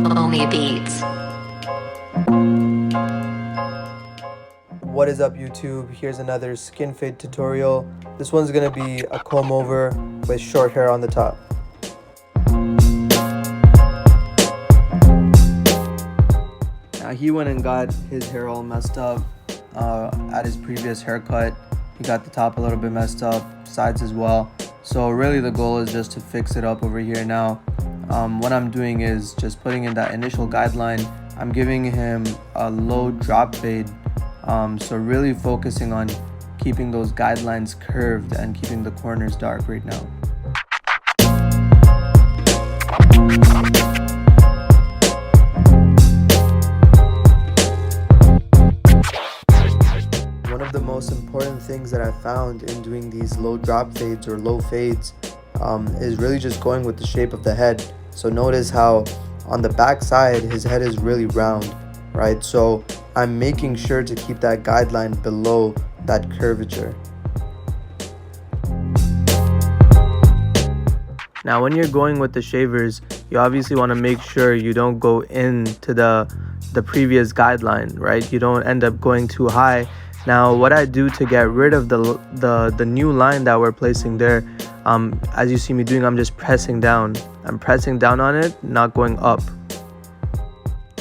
Omi Beats. What is up, YouTube? Here's another skin fade tutorial. This one's gonna be a comb over with short hair on the top. Now he went and got his hair all messed up at his previous haircut. He got the top a little bit messed up, sides as well. So really the goal is just to fix it up over here now. What I'm doing is just putting in that initial guideline. I'm giving him a low drop fade. So really focusing on keeping those guidelines curved and keeping the corners dark right now. One of the most important things that I found in doing these low drop fades or low fades is really just going with the shape of the head. So notice how on the back side his head is really round, right? So I'm making sure to keep that guideline below that curvature. Now when you're going with the shavers, you obviously want to make sure you don't go into the previous guideline, right? You don't end up going too high. Now what I do to get rid of the new line that we're placing there, as you see me doing, I'm just pressing down. I'm pressing down on it, not going up.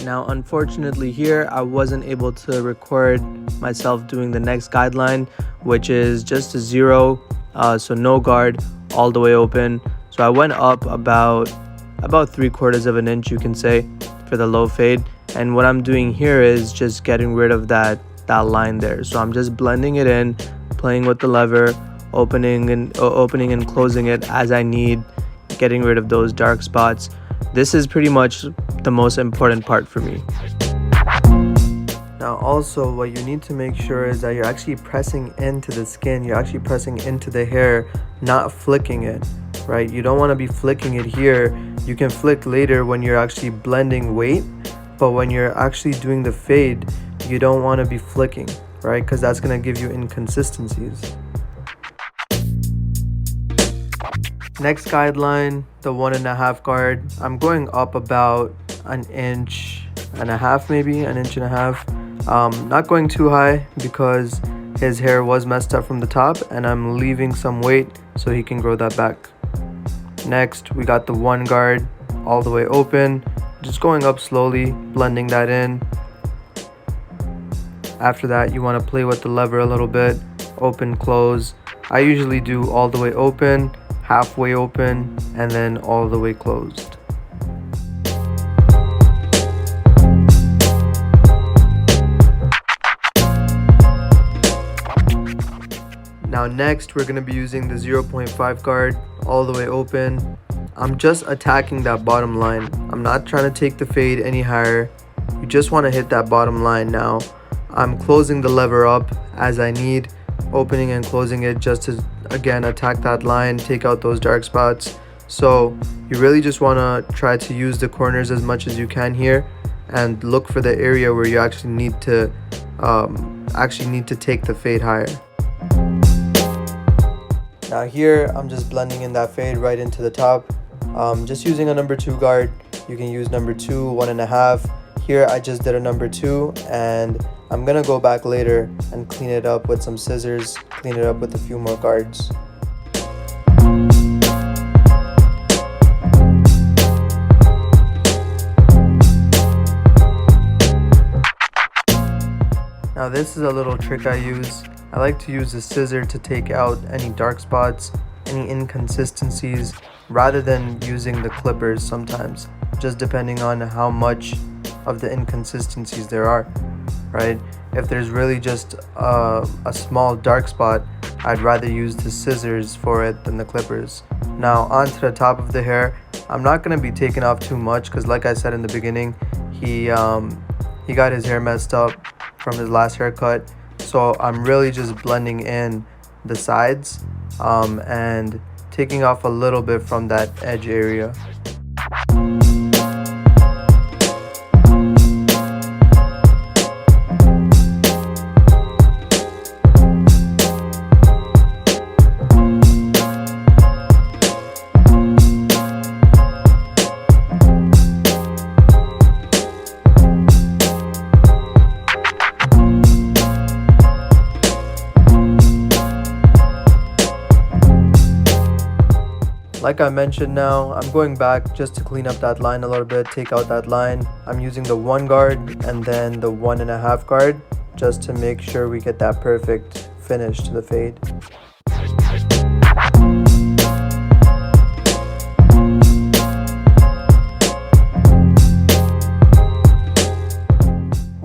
Now unfortunately here I wasn't able to record myself doing the next guideline, which is just a 0, so no guard, all the way open. So I went up about 3/4 of an inch, you can say, for the low fade. And what I'm doing here is just getting rid of that line there. So I'm just blending it in, playing with the lever, opening and closing it as I need, getting rid of those dark spots. This is pretty much the most important part for me. Now also what you need to make sure is that you're actually pressing into the skin, you're actually pressing into the hair, not flicking it, right? You don't want to be flicking it here. You can flick later when you're actually blending weight, but when you're actually doing the fade, you don't want to be flicking, right? Because that's going to give you inconsistencies. Next guideline, the 1.5 guard. I'm going up about 1.5 inches, maybe 1.5 inches. Not going too high because his hair was messed up from the top, and I'm leaving some weight so he can grow that back. Next, we got the 1 guard all the way open, just going up slowly, blending that in. After that, you want to play with the lever a little bit, open, close. I usually do all the way open, halfway open, and then all the way closed. Now next, we're going to be using the 0.5 guard all the way open. I'm just attacking that bottom line. I'm not trying to take the fade any higher. You just want to hit that bottom line now. I'm closing the lever up as I need, opening and closing it just to, again, attack that line, take out those dark spots. So you really just want to try to use the corners as much as you can here and look for the area where you actually need to take the fade higher. Now here I'm just blending in that fade right into the top. Just using a number 2 guard. You can use number 2, 1.5. Here I just did a number 2, and I'm gonna go back later and clean it up with some scissors, clean it up with a few more guards. Now this is a little trick I use. I like to use a scissor to take out any dark spots, any inconsistencies, rather than using the clippers sometimes, just depending on how much of the inconsistencies there are, right? If there's really just a small dark spot, I'd rather use the scissors for it than the clippers. Now onto the top of the hair. I'm not going to be taking off too much because, like I said in the beginning, he got his hair messed up from his last haircut. So I'm really just blending in the sides and taking off a little bit from that edge area. Like I mentioned, now I'm going back just to clean up that line a little bit, take out that line. I'm using the 1 guard and then the 1.5 guard just to make sure we get that perfect finish to the fade.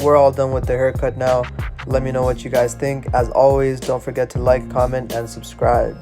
We're all done with the haircut now. Let me know what you guys think. As always, don't forget to like, comment, and subscribe.